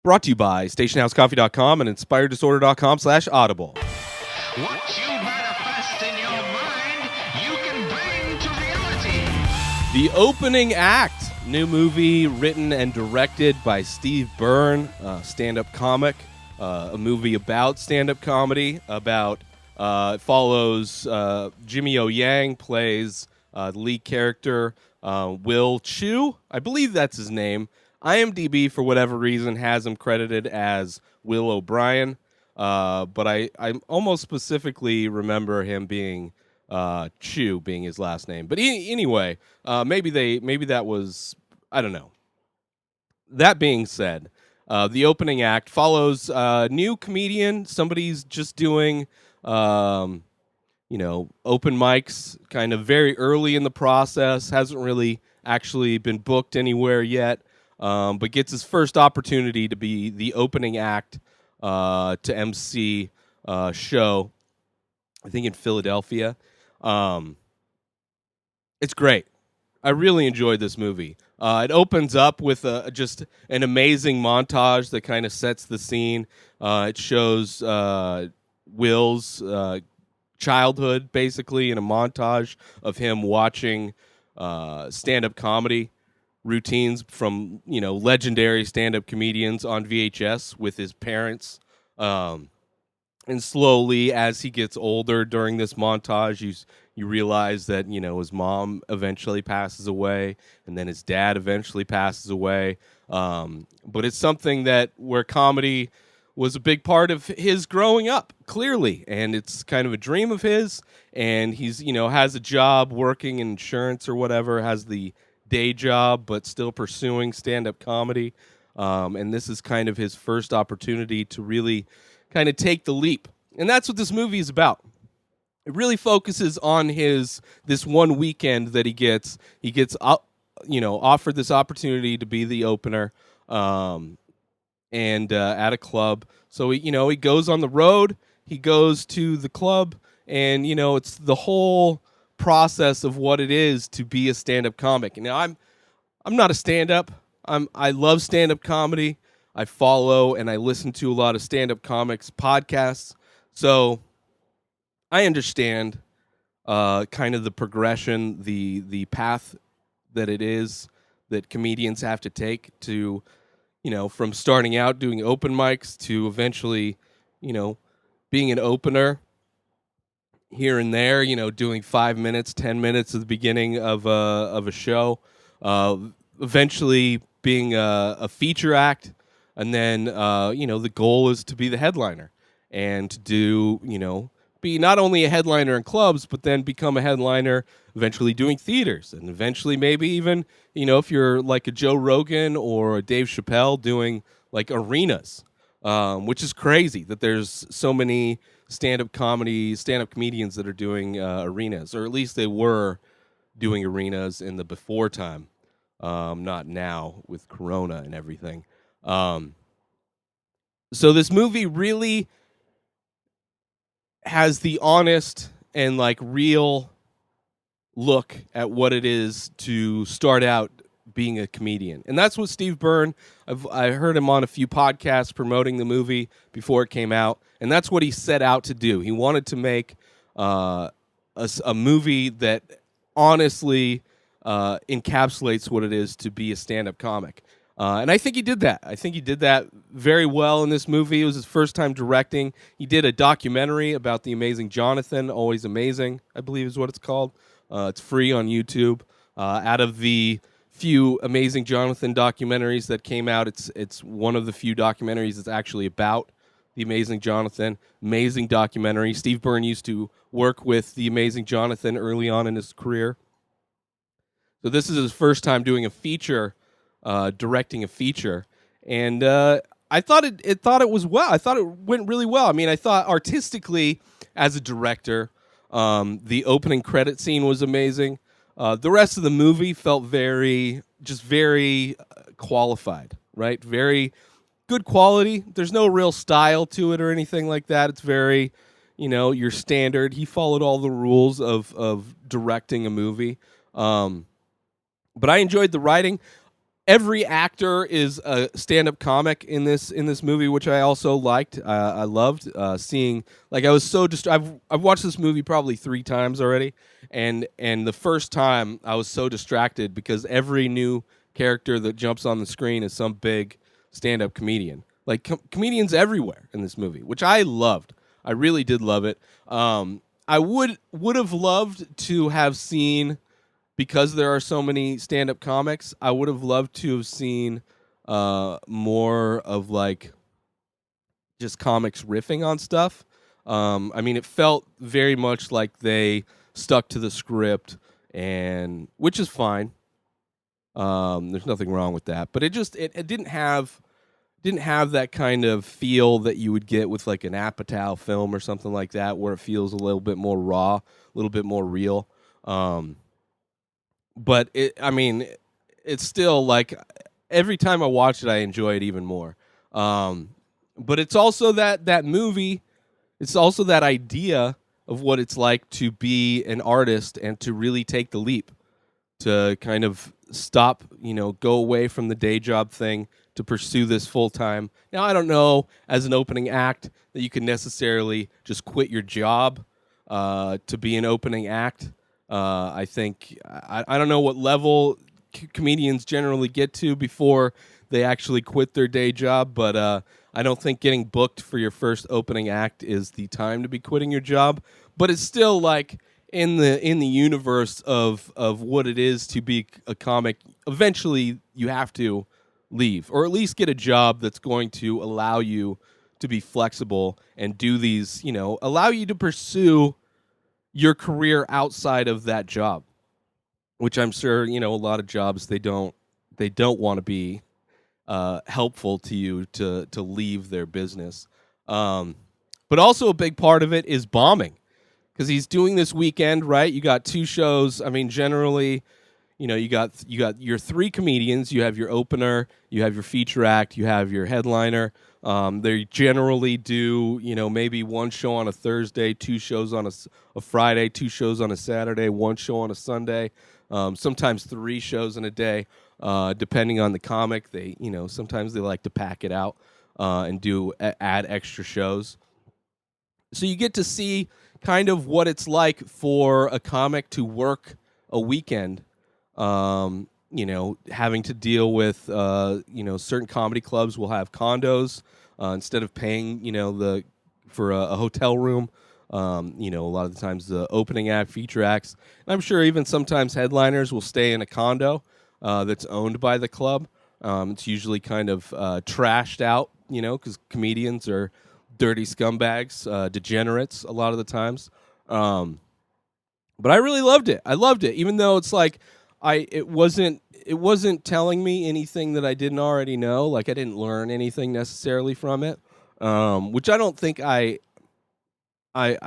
Brought to you by StationHouseCoffee.com and InspiredDisorder.com/audible. What you manifest in your mind, you can bring to reality. The Opening Act, new movie written and directed by Steve Byrne, stand-up comic, a movie about stand-up comedy, it follows Jimmy O Yang plays the lead character, Will Chu, I believe that's his name. IMDb, for whatever reason, has him credited as Will O'Brien, but I almost specifically remember him being Chu being his last name. But anyway, maybe that was, I don't know. That being said, the opening act follows a new comedian. Somebody's just doing, open mics kind of very early in the process. Hasn't really actually been booked anywhere yet. But gets his first opportunity to be the opening act to MC a show, I think in Philadelphia. It's great. I really enjoyed this movie. It opens up with just an amazing montage that kind of sets the scene. It shows Will's childhood, basically, in a montage of him watching stand-up comedy routines from legendary stand-up comedians on VHS with his parents, and slowly as he gets older during this montage, you realize that his mom eventually passes away, and then his dad eventually passes away. But it's something where comedy was a big part of his growing up, clearly, and it's kind of a dream of his. And he's has a job working in insurance or whatever, has the day job, but still pursuing stand-up comedy. And this is kind of his first opportunity to really kind of take the leap. And that's what this movie is about. It really focuses on this one weekend that he gets. He gets offered this opportunity to be the opener, and at a club. So he goes on the road. He goes to the club, and it's the whole process of what it is to be a stand-up comic. Now I'm not a stand-up. I love stand-up comedy. I follow and I listen to a lot of stand-up comics podcasts. So I understand kind of the progression, the path that it is that comedians have to take to, from starting out doing open mics to eventually, being an opener here and there, doing 5 minutes, 10 minutes at the beginning of a show, eventually being a feature act, and then the goal is to be the headliner and to do be not only a headliner in clubs, but then become a headliner eventually doing theaters, and eventually maybe even if you're like a Joe Rogan or a Dave Chappelle, doing like arenas, which is crazy that there's so many stand-up comedians that are doing arenas, or at least they were doing arenas in the before time, not now with Corona and everything. So this movie really has the honest and like real look at what it is to start out being a comedian. And that's what Steve Byrne, I heard him on a few podcasts promoting the movie before it came out, and that's what he set out to do. He wanted to make a movie that honestly encapsulates what it is to be a stand-up comic. And I think he did that. I think he did that very well in this movie. It was his first time directing. He did a documentary about the Amazing Jonathan, Always Amazing, I believe is what it's called. It's free on YouTube. Out of the few Amazing Jonathan documentaries that came out, it's one of the few documentaries that's actually about the Amazing Jonathan. Amazing documentary. Steve Byrne used to work with the Amazing Jonathan early on in his career. So this is his first time doing a feature, directing a feature, and I thought it was well. I thought it went really well. I mean, I thought artistically, as a director, the opening credit scene was amazing. The rest of the movie felt very qualified, right? Very good quality. There's no real style to it or anything like that. It's very, your standard. He followed all the rules of directing a movie. But I enjoyed the writing. every actor is a stand-up comic in this movie, which I also liked. I loved seeing. Like I was so I've watched this movie probably 3 times already, and the first time I was so distracted because every new character that jumps on the screen is some big stand-up comedian. Like comedians everywhere in this movie, which I loved. I really did love it. I would have loved to have seen, because there are so many stand-up comics, I would have loved to have seen more of like just comics riffing on stuff. I mean, it felt very much like they stuck to the script, and which is fine. There's nothing wrong with that, but it didn't have that kind of feel that you would get with like an Apatow film or something like that, where it feels a little bit more raw, a little bit more real. But it's still like every time I watch it, I enjoy it even more. But it's also that movie. It's also that idea of what it's like to be an artist and to really take the leap, to kind of stop, go away from the day job thing to pursue this full time. Now, I don't know as an opening act that you can necessarily just quit your job to be an opening act. I think I don't know what level comedians generally get to before they actually quit their day job, but I don't think getting booked for your first opening act is the time to be quitting your job. But it's still like in the universe of what it is to be a comic. Eventually, you have to leave, or at least get a job that's going to allow you to be flexible and do these, allow you to pursue your career outside of that job, which I'm sure, a lot of jobs, they don't want to be helpful to you to leave their business. But also a big part of it is bombing, because he's doing this weekend, right? You got 2 shows. I mean, generally, you got your 3 comedians. You have your opener, you have your feature act, you have your headliner. They generally do, maybe 1 show on a Thursday, 2 shows on a Friday, 2 shows on a Saturday, 1 show on a Sunday, sometimes 3 shows in a day, depending on the comic. They, sometimes they like to pack it out and add extra shows. So you get to see kind of what it's like for a comic to work a weekend. Having to deal with, certain comedy clubs will have condos instead of paying, for a hotel room. A lot of the times the opening act, feature acts, and I'm sure even sometimes headliners will stay in a condo that's owned by the club. It's usually kind of trashed out, because comedians are dirty scumbags, degenerates a lot of the times. But I really loved it. I loved it, even though it's like it wasn't telling me anything that I didn't already know. Like I didn't learn anything necessarily from it, which I don't think I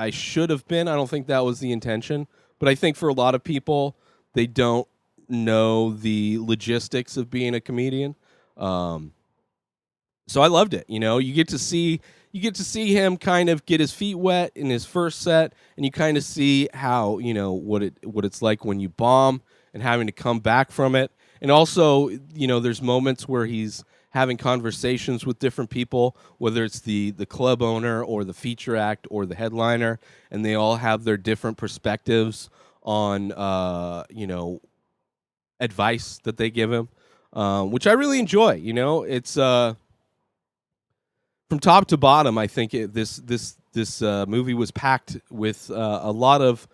should have been. I don't think that was the intention. But I think for a lot of people, they don't know the logistics of being a comedian. So I loved it. You get to see him kind of get his feet wet in his first set, and you kind of see how, what it's like when you bomb and having to come back from it. And also, there's moments where he's having conversations with different people, whether it's the club owner or the feature act or the headliner, and they all have their different perspectives on, advice that they give him, which I really enjoy. It's from top to bottom. I think this movie was packed with a lot of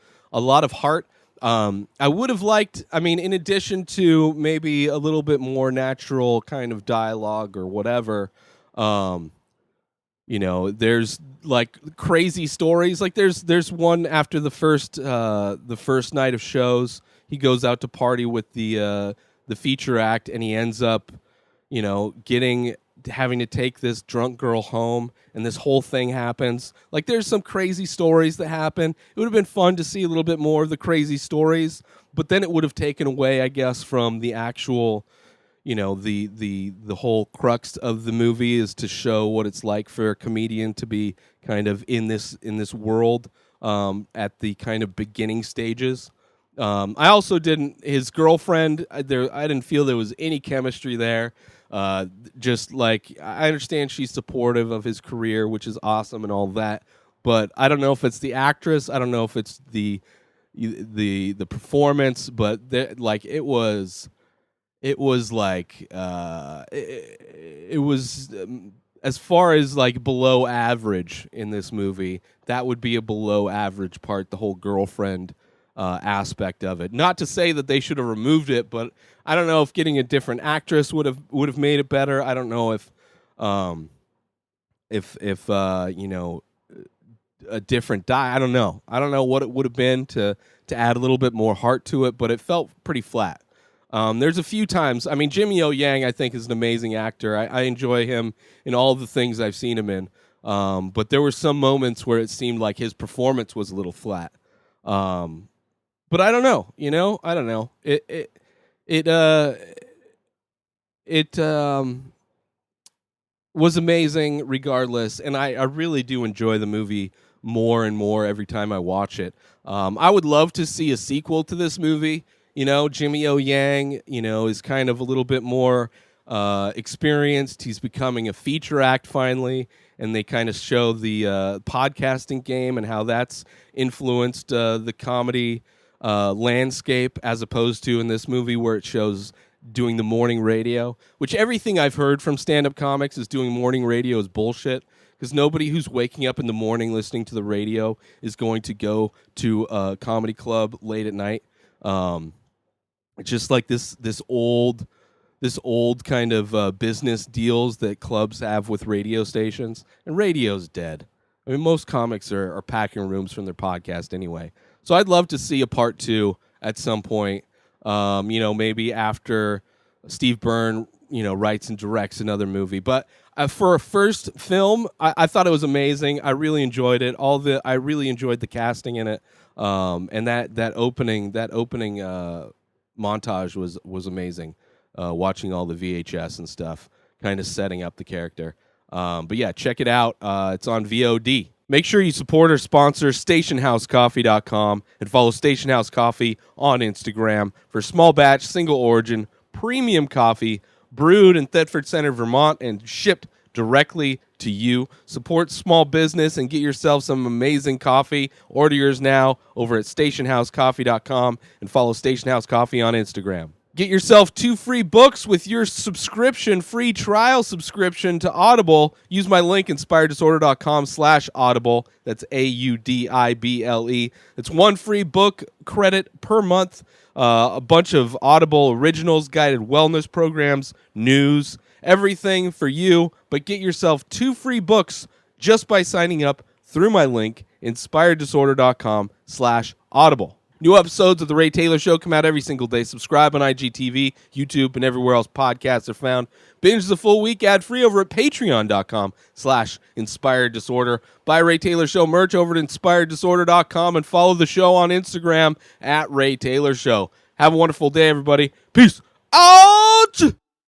heart. I would have liked, in addition to maybe a little bit more natural kind of dialogue or whatever, there's like crazy stories. Like there's one after the first night of shows, he goes out to party with the feature act, and he ends up, having to take this drunk girl home, and this whole thing happens. Like there's some crazy stories that happen. It would have been fun to see a little bit more of the crazy stories, but then it would have taken away, I guess, from the actual, the whole crux of the movie is to show what it's like for a comedian to be kind of in this world at the kind of beginning stages. I also didn't. His girlfriend, I didn't feel there was any chemistry there. Just like I understand she's supportive of his career, which is awesome and all that. But I don't know if it's the actress. I don't know if it's the performance. But like it was like it was as far as like below average in this movie. That would be a below average part. The whole girlfriend aspect of it. Not to say that they should have removed it, but I don't know if getting a different actress would have made it better. I don't know if you know, a different die. I don't know. I don't know what it would have been to add a little bit more heart to it, but it felt pretty flat. There's a few times. I mean, Jimmy O Yang, I think, is an amazing actor. I enjoy him in all the things I've seen him in. But there were some moments where it seemed like his performance was a little flat. But I don't know. You know, I don't know. It was amazing regardless, and I really do enjoy the movie more and more every time I watch it. I would love to see a sequel to this movie. You know, Jimmy O Yang, you know, is kind of a little bit more experienced. He's becoming a feature act finally, and they kind of show the podcasting game and how that's influenced the comedy landscape, as opposed to in this movie where it shows doing the morning radio, which everything I've heard from stand-up comics is doing morning radio is bullshit, because nobody who's waking up in the morning listening to the radio is going to go to a comedy club late at night. It's just like this old kind of business deals that clubs have with radio stations, and radio's dead. I mean, most comics are packing rooms from their podcast anyway. So I'd love to see a part 2 at some point. You know, maybe after Steve Byrne, you know, writes and directs another movie. But for a first film, I thought it was amazing. I really enjoyed it. I really enjoyed the casting in it. And that opening montage was amazing. Watching all the VHS and stuff, kind of setting up the character. But yeah, check it out. It's on VOD. Make sure you support our sponsor, StationHouseCoffee.com, and follow Station House Coffee on Instagram for small batch, single origin, premium coffee brewed in Thetford Center, Vermont, and shipped directly to you. Support small business and get yourself some amazing coffee. Order yours now over at StationHouseCoffee.com and follow Station House Coffee on Instagram. Get yourself 2 free books with your free trial subscription to Audible. Use my link, inspireddisorder.com/audible. That's AUDIBLE. It's 1 free book credit per month. A bunch of Audible originals, guided wellness programs, news, everything for you. But get yourself 2 free books just by signing up through my link, inspireddisorder.com/audible. New episodes of The Ray Taylor Show come out every single day. Subscribe on IGTV, YouTube, and everywhere else podcasts are found. Binge the full week ad-free over at patreon.com/inspireddisorder. Buy Ray Taylor Show merch over at inspireddisorder.com and follow the show on Instagram at Ray Taylor Show. Have a wonderful day, everybody. Peace out!